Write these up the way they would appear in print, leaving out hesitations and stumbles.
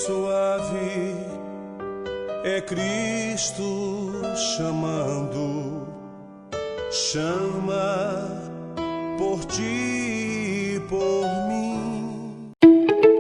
suave é Cristo chamando, chama por ti e por mim.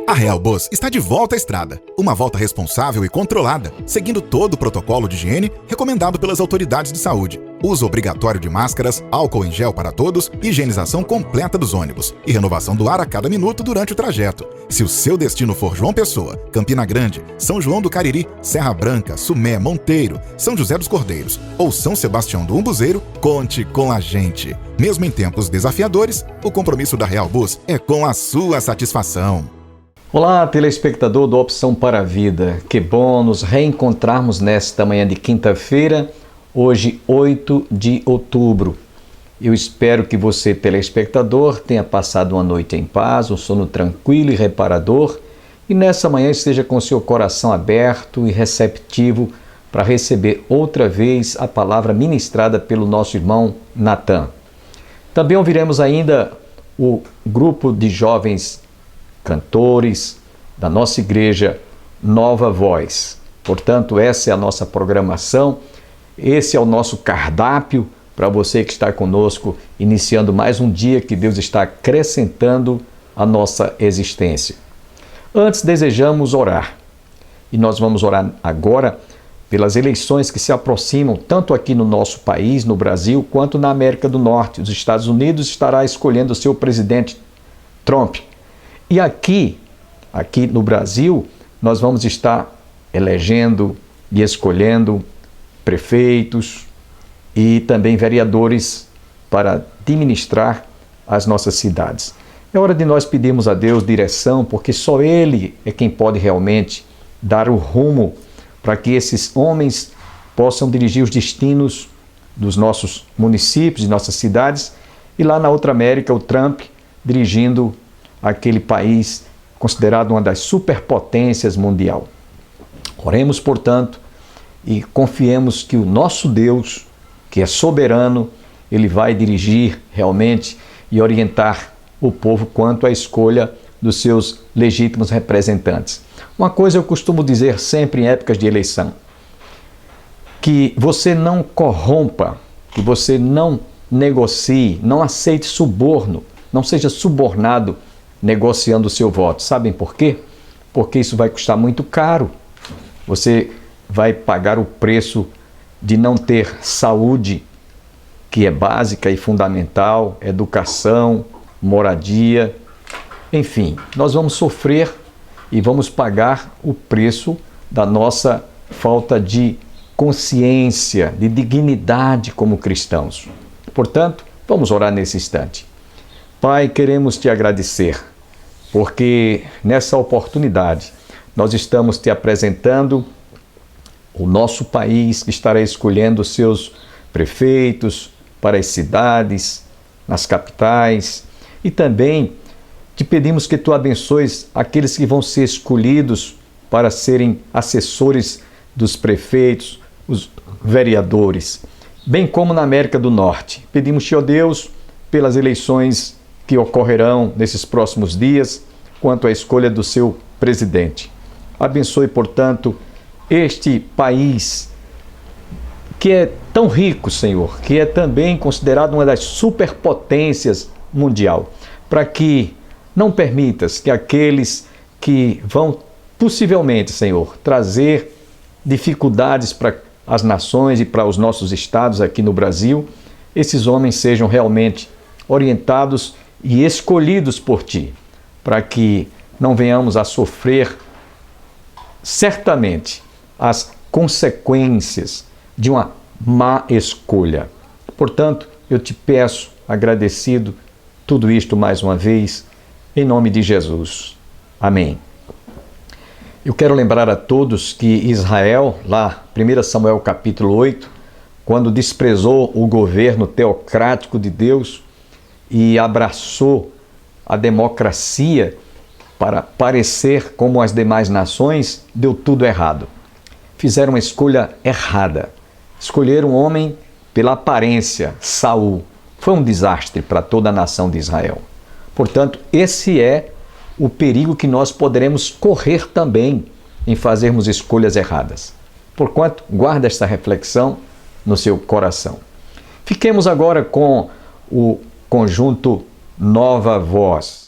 A Real Bus está de volta à estrada. Uma volta responsável e controlada, seguindo todo o protocolo de higiene recomendado pelas autoridades de saúde. Uso obrigatório de máscaras, álcool em gel para todos, higienização completa dos ônibus e renovação do ar a cada minuto durante o trajeto. Se o seu destino for João Pessoa, Campina Grande, São João do Cariri, Serra Branca, Sumé, Monteiro, São José dos Cordeiros ou São Sebastião do Umbuzeiro, conte com a gente. Mesmo em tempos desafiadores, o compromisso da Real Bus é com a sua satisfação. Olá, telespectador do Opção para a Vida. Que bom nos reencontrarmos nesta manhã de quinta-feira, hoje 8 de outubro. Eu espero que você, telespectador, tenha passado uma noite em paz, um sono tranquilo e reparador e nessa manhã esteja com seu coração aberto e receptivo para receber outra vez a palavra ministrada pelo nosso irmão Natan. Também ouviremos ainda o grupo de jovens cantores da nossa igreja Nova Voz. Portanto, essa é a nossa programação, esse é o nosso cardápio para você que está conosco, iniciando mais um dia que Deus está acrescentando à nossa existência. Antes, desejamos orar. E nós vamos orar agora pelas eleições que se aproximam, tanto aqui no nosso país, no Brasil, quanto na América do Norte. Os Estados Unidos estará escolhendo o seu presidente Trump. E aqui no Brasil, nós vamos estar elegendo e escolhendo prefeitos e também vereadores para administrar as nossas cidades. É hora de nós pedirmos a Deus direção, porque só Ele é quem pode realmente dar o rumo para que esses homens possam dirigir os destinos dos nossos municípios, de nossas cidades, e lá na outra América, o Trump dirigindo aquele país considerado uma das superpotências mundial. Oremos, portanto, e confiemos que o nosso Deus, que é soberano, Ele vai dirigir realmente e orientar o povo quanto à escolha dos seus legítimos representantes. Uma coisa eu costumo dizer sempre em épocas de eleição, que você não corrompa, que você não negocie, não aceite suborno, não seja subornado negociando o seu voto. Sabem por quê? Porque isso vai custar muito caro. Você vai pagar o preço de não ter saúde, que é básica e fundamental, educação, moradia, enfim, nós vamos sofrer e vamos pagar o preço da nossa falta de consciência, de dignidade como cristãos. Portanto, vamos orar nesse instante. Pai, queremos te agradecer, porque nessa oportunidade nós estamos te apresentando o nosso país, que estará escolhendo os seus prefeitos para as cidades, nas capitais, e também te pedimos que tu abençoes aqueles que vão ser escolhidos para serem assessores dos prefeitos, os vereadores, bem como na América do Norte. Pedimos-te, ó Deus, pelas eleições que ocorrerão nesses próximos dias, quanto à escolha do seu presidente. Abençoe, portanto, este país que é tão rico, Senhor, que é também considerado uma das superpotências mundial, para que não permitas que aqueles que vão possivelmente, Senhor, trazer dificuldades para as nações e para os nossos estados aqui no Brasil, esses homens sejam realmente orientados e escolhidos por Ti, para que não venhamos a sofrer certamente as consequências de uma má escolha. Portanto, eu te peço, agradecido, tudo isto mais uma vez, em nome de Jesus. Amém. Eu quero lembrar a todos que Israel, lá, 1 Samuel capítulo 8, quando desprezou o governo teocrático de Deus e abraçou a democracia para parecer como as demais nações, deu tudo errado. Fizeram uma escolha errada. Escolheram um homem pela aparência, Saul. Foi um desastre para toda a nação de Israel. Portanto, esse é o perigo que nós poderemos correr também em fazermos escolhas erradas. Porquanto, guarda esta reflexão no seu coração. Fiquemos agora com o conjunto Nova Voz.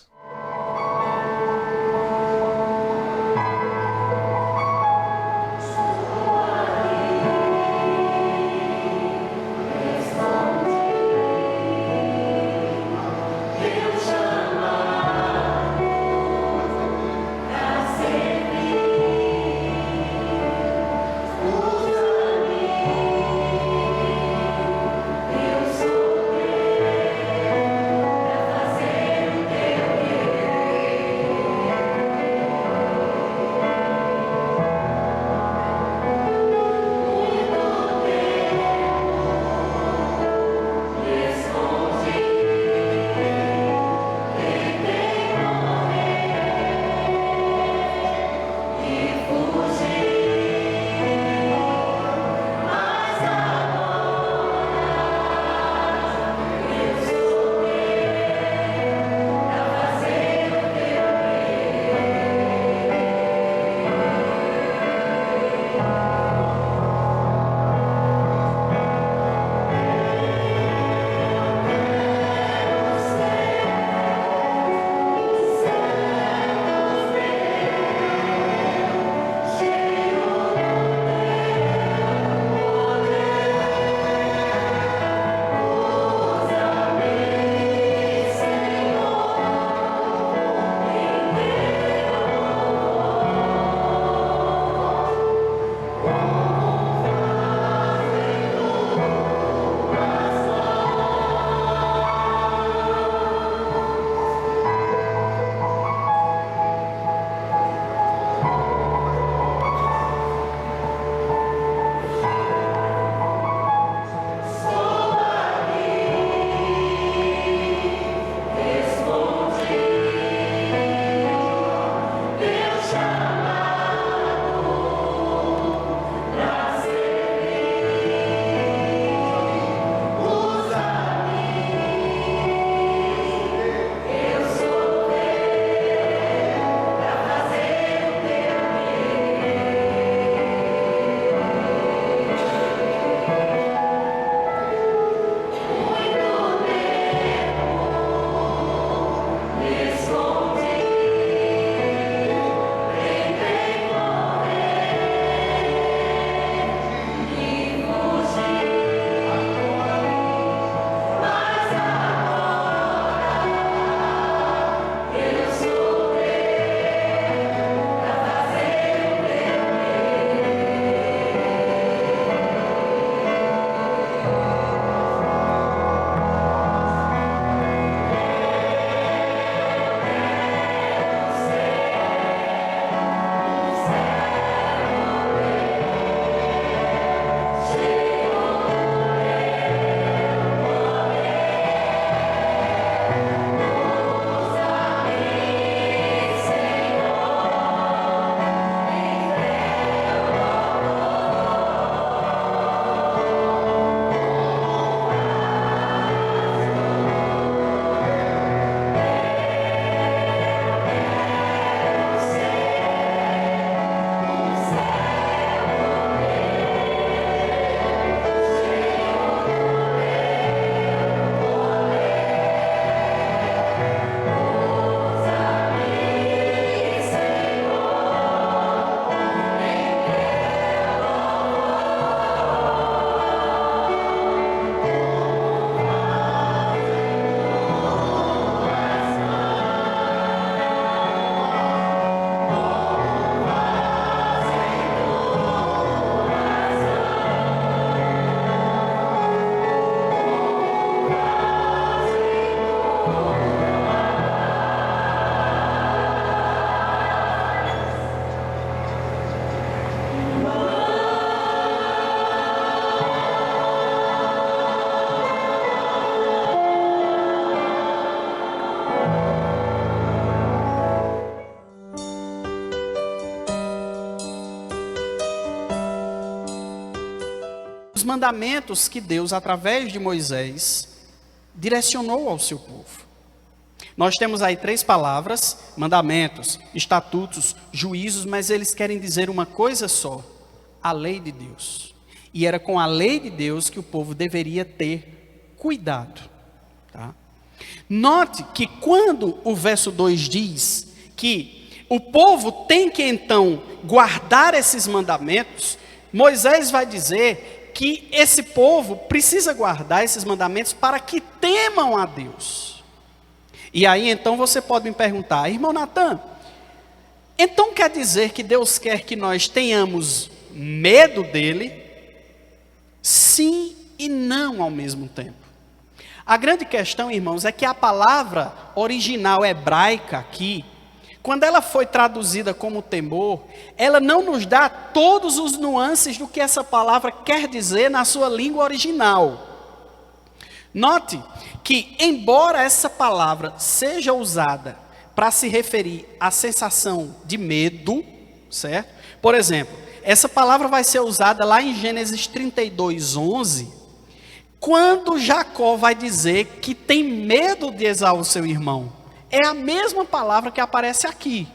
os mandamentos que Deus, através de Moisés, direcionou ao seu povo. Nós temos aí 3 palavras: mandamentos, estatutos, juízos, mas eles querem dizer uma coisa só: a lei de Deus. E era com a lei de Deus que o povo deveria ter cuidado. Tá? Note que quando o verso 2 diz que o povo tem que então guardar esses mandamentos, Moisés vai dizer que esse povo precisa guardar esses mandamentos para que temam a Deus. E aí então você pode me perguntar: irmão Natan, então quer dizer que Deus quer que nós tenhamos medo dele? Sim e não ao mesmo tempo. A grande questão, irmãos, é que a palavra original hebraica aqui, quando ela foi traduzida como temor, ela não nos dá todos os nuances do que essa palavra quer dizer na sua língua original. Note que, embora essa palavra seja usada para se referir à sensação de medo, certo? Por exemplo, essa palavra vai ser usada lá em Gênesis 32:11, quando Jacó vai dizer que tem medo de Esaú, seu irmão. É a mesma palavra que aparece aqui.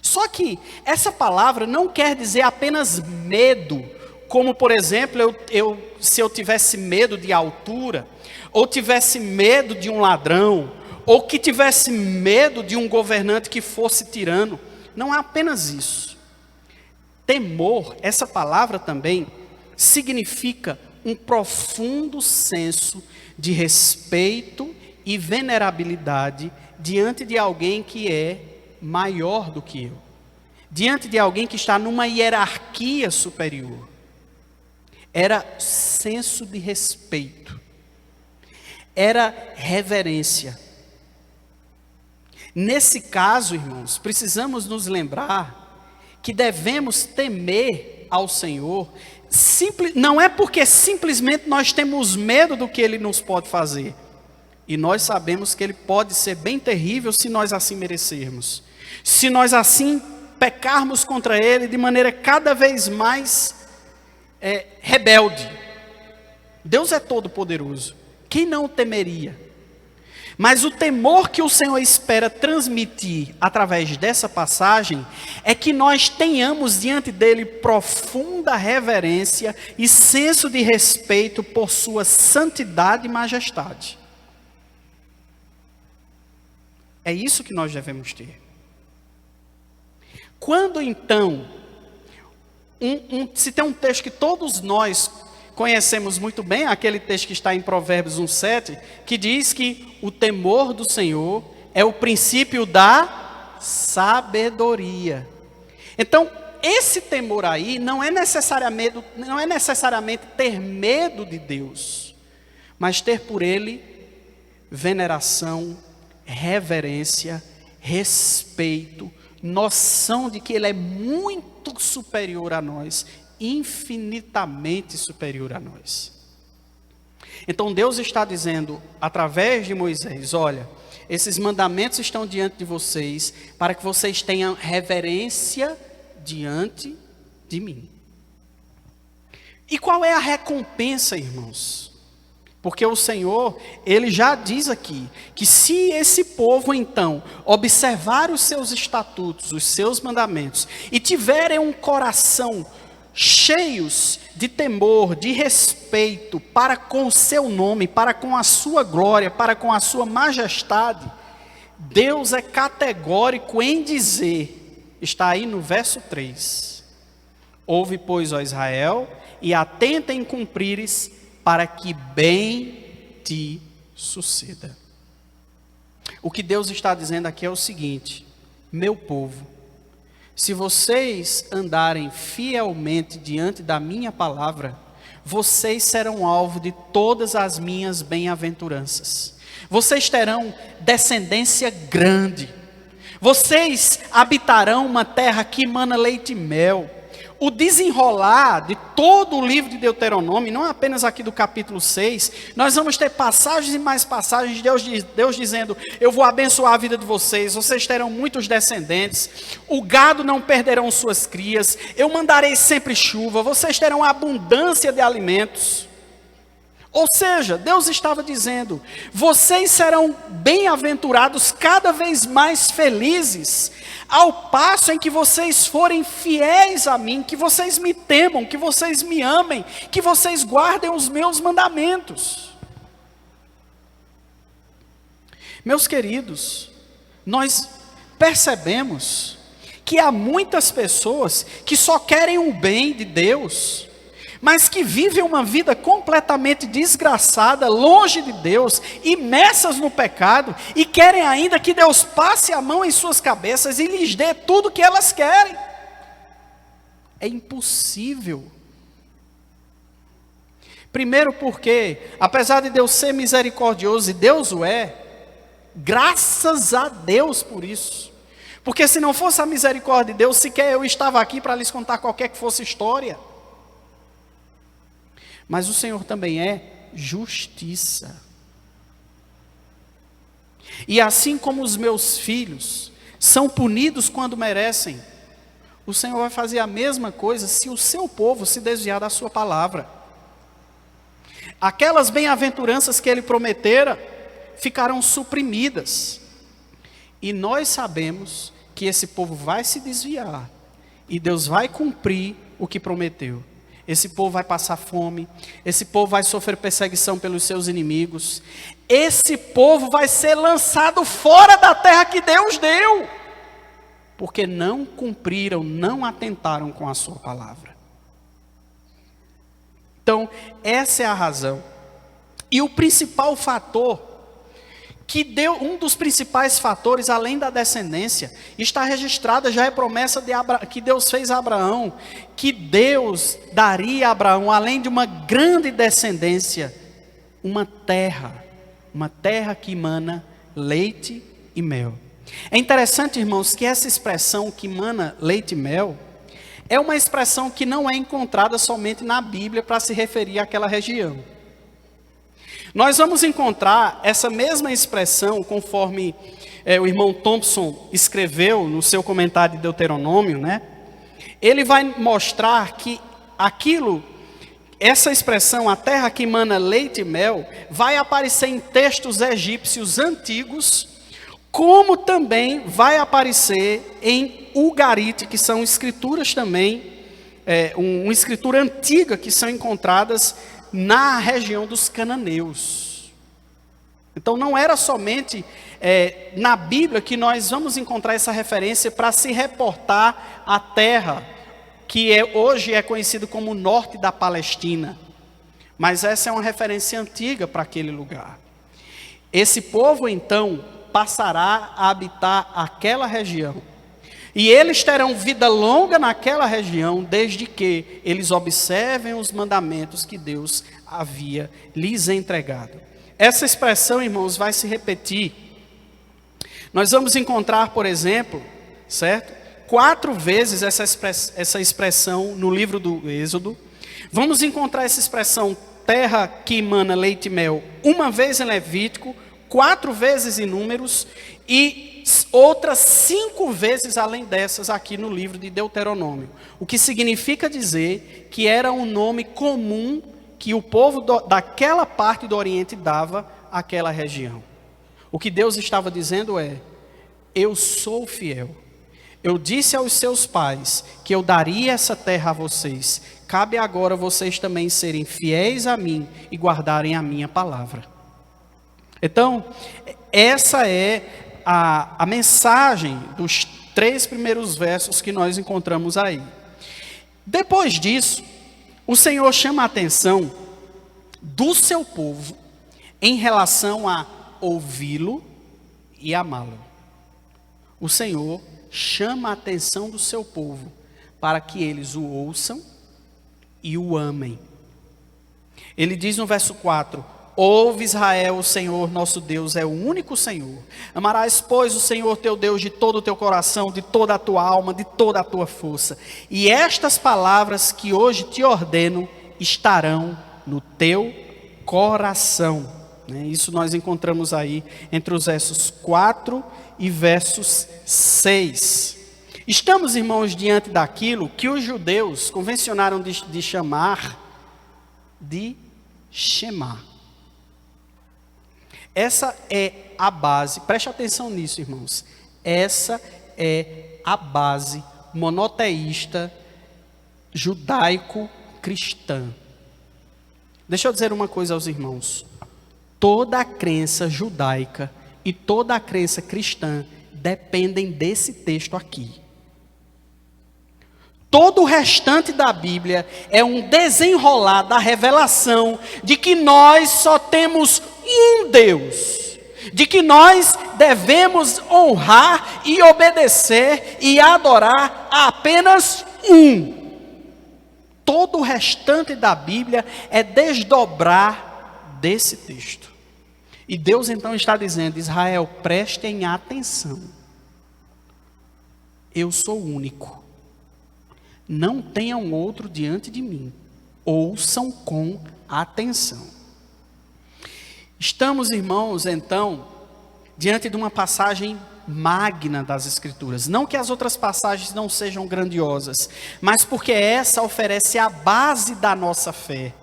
Só que essa palavra não quer dizer apenas medo, como por exemplo, se eu tivesse medo de altura, ou tivesse medo de um ladrão, ou que tivesse medo de um governante que fosse tirano. Não é apenas isso. Temor, essa palavra também significa um profundo senso de respeito e venerabilidade diante de alguém que é maior do que eu, diante de alguém que está numa hierarquia superior. Era senso de respeito, era reverência. Nesse caso, irmãos, precisamos nos lembrar que devemos temer ao Senhor, não é porque simplesmente nós temos medo do que Ele nos pode fazer, e nós sabemos que Ele pode ser bem terrível se nós assim merecermos, se nós assim pecarmos contra Ele de maneira cada vez mais rebelde. Deus é todo poderoso, quem não o temeria? Mas o temor que o Senhor espera transmitir através dessa passagem é que nós tenhamos diante dele profunda reverência e senso de respeito por sua santidade e majestade. É isso que nós devemos ter. Quando então, se tem um texto que todos nós conhecemos muito bem, aquele texto que está em Provérbios 1:7, que diz que o temor do Senhor é o princípio da sabedoria. Então, esse temor aí não é necessariamente ter medo de Deus, mas ter por Ele veneração, reverência, respeito, noção de que Ele é muito superior a nós, infinitamente superior a nós. Então Deus está dizendo através de Moisés: olha, esses mandamentos estão diante de vocês para que vocês tenham reverência diante de mim. E qual é a recompensa, irmãos? Porque o Senhor, Ele já diz aqui, que se esse povo então observar os seus estatutos, os seus mandamentos, e tiverem um coração cheios de temor, de respeito para com o seu nome, para com a sua glória, para com a sua majestade, Deus é categórico em dizer, está aí no verso 3, ouve pois, ó Israel, e atenta em cumprires, para que bem te suceda. O que Deus está dizendo aqui é o seguinte: meu povo, se vocês andarem fielmente diante da minha palavra, vocês serão alvo de todas as minhas bem-aventuranças. Vocês terão descendência grande. Vocês habitarão uma terra que emana leite e mel. O desenrolar de todo o livro de Deuteronômio, não apenas aqui do capítulo 6, nós vamos ter passagens e mais passagens de Deus dizendo: eu vou abençoar a vida de vocês, vocês terão muitos descendentes, o gado não perderão suas crias, eu mandarei sempre chuva, vocês terão abundância de alimentos. Ou seja, Deus estava dizendo: vocês serão bem-aventurados, cada vez mais felizes, ao passo em que vocês forem fiéis a mim, que vocês me temam, que vocês me amem, que vocês guardem os meus mandamentos. Meus queridos, nós percebemos que há muitas pessoas que só querem o bem de Deus, mas que vivem uma vida completamente desgraçada, longe de Deus, imersas no pecado, e querem ainda que Deus passe a mão em suas cabeças e lhes dê tudo o que elas querem. É impossível. Primeiro porque, apesar de Deus ser misericordioso, e Deus o é, graças a Deus por isso. Porque se não fosse a misericórdia de Deus, sequer eu estava aqui para lhes contar qualquer que fosse história. Mas o Senhor também é justiça. E assim como os meus filhos são punidos quando merecem, o Senhor vai fazer a mesma coisa se o seu povo se desviar da sua palavra. Aquelas bem-aventuranças que Ele prometera ficarão suprimidas. E nós sabemos que esse povo vai se desviar e Deus vai cumprir o que prometeu. Esse povo vai passar fome, esse povo vai sofrer perseguição pelos seus inimigos, esse povo vai ser lançado fora da terra que Deus deu, porque não cumpriram, não atentaram com a sua palavra. Então, essa é a razão. E o principal fator, um dos principais fatores, além da descendência, está registrada, já é promessa que Deus fez a Abraão, que Deus daria a Abraão, além de uma grande descendência, uma terra que emana leite e mel. É interessante, irmãos, que essa expressão que emana leite e mel, é uma expressão que não é encontrada somente na Bíblia para se referir àquela região. Nós vamos encontrar essa mesma expressão, conforme o irmão Thompson escreveu no seu comentário de Deuteronômio, né? Ele vai mostrar que essa expressão, a terra que emana leite e mel, vai aparecer em textos egípcios antigos, como também vai aparecer em Ugarite, que são escrituras também, uma escritura antiga que são encontradas na região dos cananeus. Então não era somente na Bíblia que nós vamos encontrar essa referência para se reportar à terra que hoje é conhecido como o norte da Palestina, mas essa é uma referência antiga para aquele lugar. Esse povo então passará a habitar aquela região, e eles terão vida longa naquela região, desde que eles observem os mandamentos que Deus havia lhes entregado. Essa expressão, irmãos, vai se repetir. Nós vamos encontrar, por exemplo, certo? 4 vezes essa expressão no livro do Êxodo. Vamos encontrar essa expressão terra que emana leite e mel, uma vez em Levítico, 4 vezes em Números e outras 5 vezes além dessas aqui no livro de Deuteronômio. O que significa dizer que era um nome comum que o povo daquela parte do Oriente dava àquela região. O que Deus estava dizendo é: eu sou fiel. Eu disse aos seus pais que eu daria essa terra a vocês. Cabe agora vocês também serem fiéis a mim e guardarem a minha palavra. Então, essa é a mensagem dos 3 primeiros versos que nós encontramos aí. Depois disso, o Senhor chama a atenção do seu povo em relação a ouvi-lo e amá-lo. O Senhor chama a atenção do seu povo para que eles o ouçam e o amem. Ele diz no verso 4: ouve, Israel, o Senhor nosso Deus é o único Senhor. Amarás, pois, o Senhor teu Deus de todo o teu coração, de toda a tua alma, de toda a tua força. E estas palavras que hoje te ordeno estarão no teu coração. Isso nós encontramos aí entre os versos 4 e versos 6. Estamos, irmãos, diante daquilo que os judeus convencionaram de chamar de Shema. Essa é a base, preste atenção nisso, irmãos. Essa é a base monoteísta judaico-cristã. Deixa eu dizer uma coisa aos irmãos. Toda a crença judaica e toda a crença cristã dependem desse texto aqui. Todo o restante da Bíblia é um desenrolar da revelação de que nós só temos um Deus, de que nós devemos honrar e obedecer e adorar a apenas um. Todo o restante da Bíblia é desdobrar desse texto. E Deus então está dizendo: Israel, prestem atenção. Eu sou único. Não tenham outro diante de mim. Ouçam com atenção. Estamos, irmãos, então, diante de uma passagem magna das Escrituras. Não que as outras passagens não sejam grandiosas, mas porque essa oferece a base da nossa fé.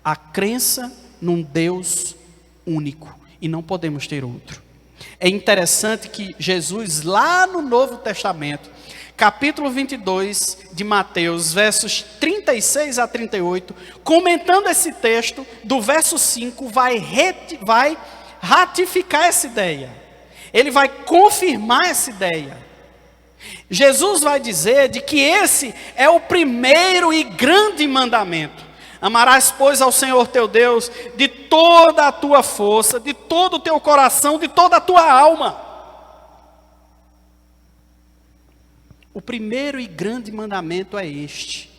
A crença num Deus único. E não podemos ter outro. É interessante que Jesus, lá no Novo Testamento, capítulo 22 de Mateus, versos 36 a 38, comentando esse texto, do verso 5, vai ratificar essa ideia. Ele vai confirmar essa ideia. Jesus vai dizer de que esse é o primeiro e grande mandamento. Amarás, pois, ao Senhor teu Deus de toda a tua força, de todo o teu coração, de toda a tua alma. O primeiro e grande mandamento é este.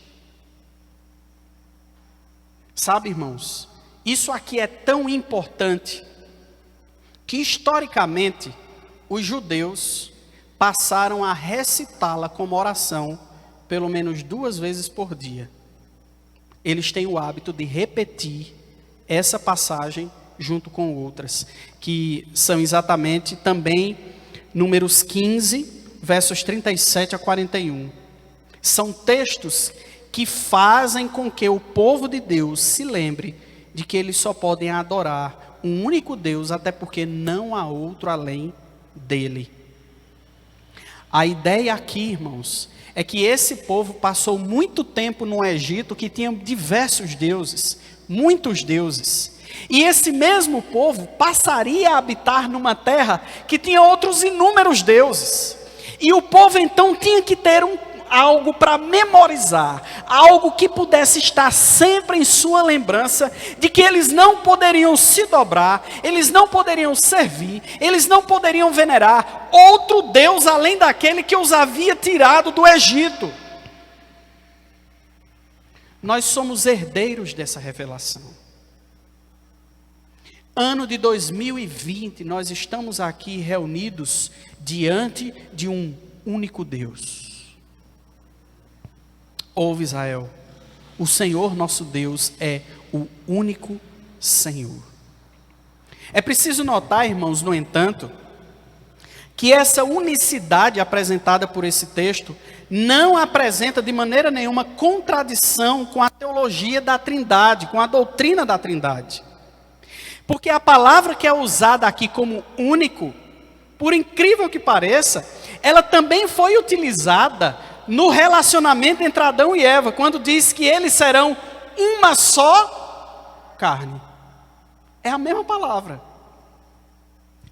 Sabe, irmãos, isso aqui é tão importante que historicamente os judeus passaram a recitá-la como oração pelo menos 2 vezes por dia. Eles têm o hábito de repetir essa passagem junto com outras, que são exatamente também Números 15, versos 37 a 41. São textos que fazem com que o povo de Deus se lembre de que eles só podem adorar um único Deus, até porque não há outro além dele. A ideia aqui, irmãos, é que esse povo passou muito tempo no Egito, que tinha diversos deuses, muitos deuses. E esse mesmo povo passaria a habitar numa terra que tinha outros inúmeros deuses. E o povo então tinha que ter algo para memorizar, algo que pudesse estar sempre em sua lembrança, de que eles não poderiam se dobrar, eles não poderiam servir, eles não poderiam venerar outro Deus além daquele que os havia tirado do Egito. Nós somos herdeiros dessa revelação. Ano de 2020, nós estamos aqui reunidos diante de um único Deus. Ouve, Israel, o Senhor nosso Deus é o único Senhor. É preciso notar, irmãos, no entanto, que essa unicidade apresentada por esse texto não apresenta de maneira nenhuma contradição com a teologia da Trindade, com a doutrina da Trindade. Porque a palavra que é usada aqui como único, por incrível que pareça, ela também foi utilizada no relacionamento entre Adão e Eva, quando diz que eles serão uma só carne. É a mesma palavra.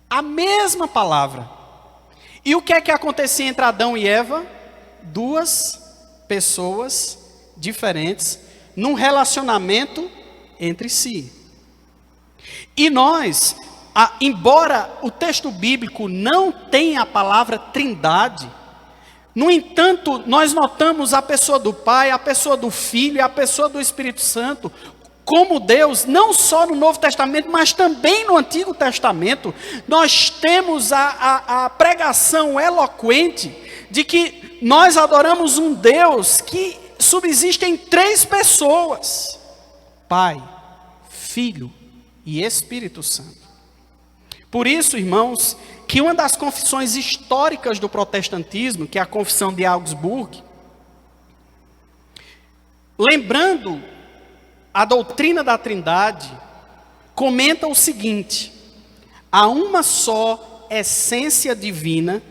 A mesma palavra. E o que é que acontecia entre Adão e Eva? 2 pessoas diferentes num relacionamento entre si. E nós, embora o texto bíblico não tenha a palavra trindade, no entanto, nós notamos a pessoa do Pai, a pessoa do Filho e a pessoa do Espírito Santo como Deus, não só no Novo Testamento, mas também no Antigo Testamento. Nós temos a pregação eloquente de que nós adoramos um Deus que subsiste em 3 pessoas: Pai, Filho e Espírito Santo. Por isso, irmãos, que uma das confissões históricas do protestantismo, que é a Confissão de Augsburgo, lembrando a doutrina da Trindade comenta o seguinte: há uma só essência divina,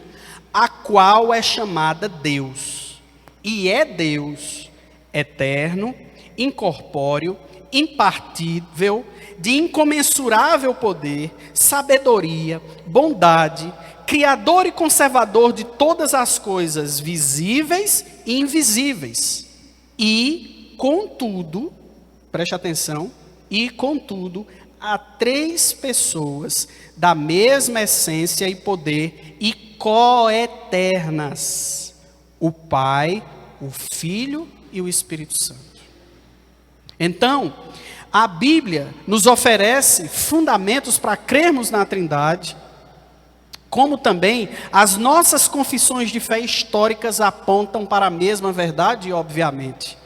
a qual é chamada Deus, e é Deus eterno, incorpóreo, impartível, de incomensurável poder, sabedoria, bondade, criador e conservador de todas as coisas visíveis e invisíveis. E, contudo, preste atenção, e contudo, há três pessoas da mesma essência e poder e coeternas: o Pai, o Filho e o Espírito Santo. Então, a Bíblia nos oferece fundamentos para crermos na Trindade, como também as nossas confissões de fé históricas apontam para a mesma verdade, obviamente.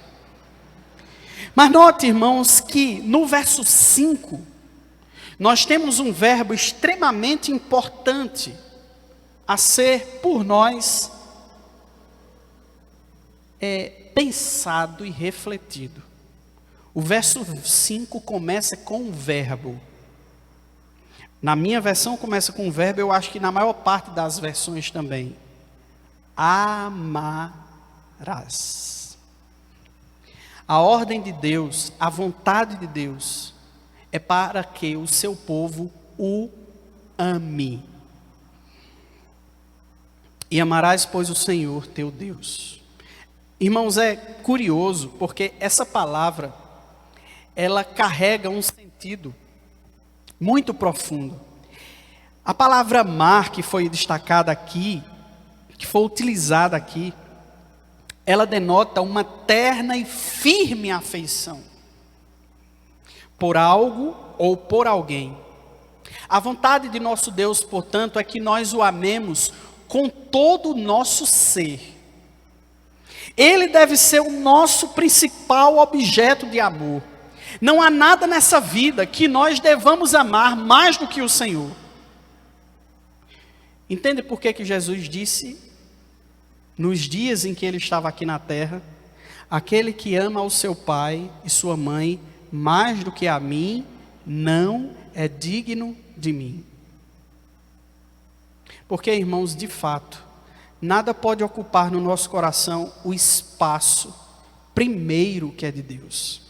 Mas note, irmãos, que no verso 5, nós temos um verbo extremamente importante a ser por nós pensado e refletido. O verso 5 começa com um verbo. Na minha versão começa com um verbo, eu acho que na maior parte das versões também. Amarás. A ordem de Deus, a vontade de Deus, é para que o seu povo o ame. E amarás, pois, o Senhor teu Deus. Irmãos, é curioso, porque essa palavra, ela carrega um sentido muito profundo. A palavra amar, que foi destacada aqui, que foi utilizada aqui, ela denota uma terna e firme afeição por algo ou por alguém. A vontade de nosso Deus, portanto, é que nós o amemos com todo o nosso ser. Ele deve ser o nosso principal objeto de amor. Não há nada nessa vida que nós devamos amar mais do que o Senhor. Entende por que Jesus disse, nos dias em que ele estava aqui na terra: aquele que ama o seu pai e sua mãe mais do que a mim, não é digno de mim. Porque, irmãos, de fato, nada pode ocupar no nosso coração o espaço primeiro que é de Deus.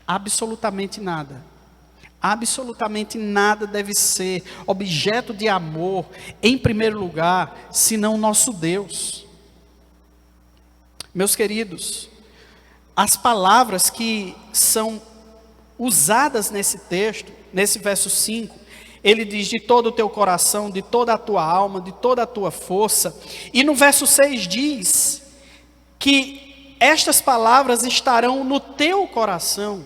Absolutamente nada. Absolutamente nada deve ser objeto de amor em primeiro lugar, senão nosso Deus. Meus queridos, as palavras que são usadas nesse texto, nesse verso 5, ele diz: de todo o teu coração, de toda a tua alma, de toda a tua força. E no verso 6 diz que estas palavras estarão no teu coração.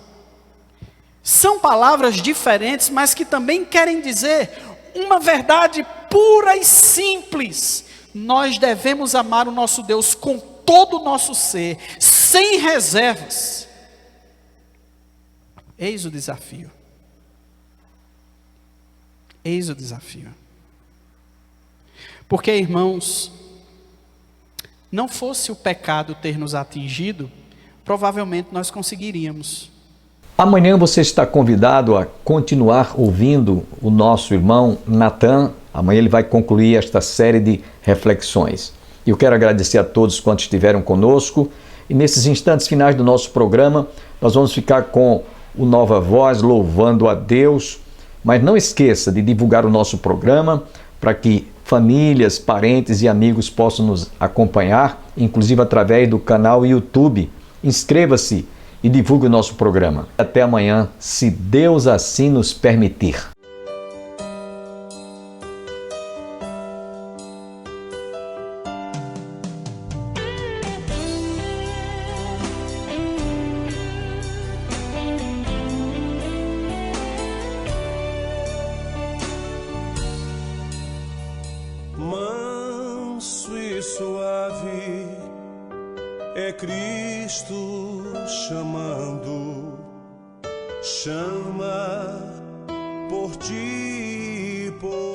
São palavras diferentes, mas que também querem dizer uma verdade pura e simples. Nós devemos amar o nosso Deus com todo o nosso ser, sem reservas. Eis o desafio. Eis o desafio. Porque, irmãos, não fosse o pecado ter nos atingido, provavelmente nós conseguiríamos. Amanhã você está convidado a continuar ouvindo o nosso irmão Natan. Amanhã ele vai concluir esta série de reflexões. Eu quero agradecer a todos quantos estiveram conosco. E nesses instantes finais do nosso programa, nós vamos ficar com o Nova Voz, louvando a Deus. Mas não esqueça de divulgar o nosso programa para que famílias, parentes e amigos possam nos acompanhar, inclusive através do canal YouTube. Inscreva-se e divulgue o nosso programa. Até amanhã, se Deus assim nos permitir. Manso e suave é Cristo chamando, chama por ti, por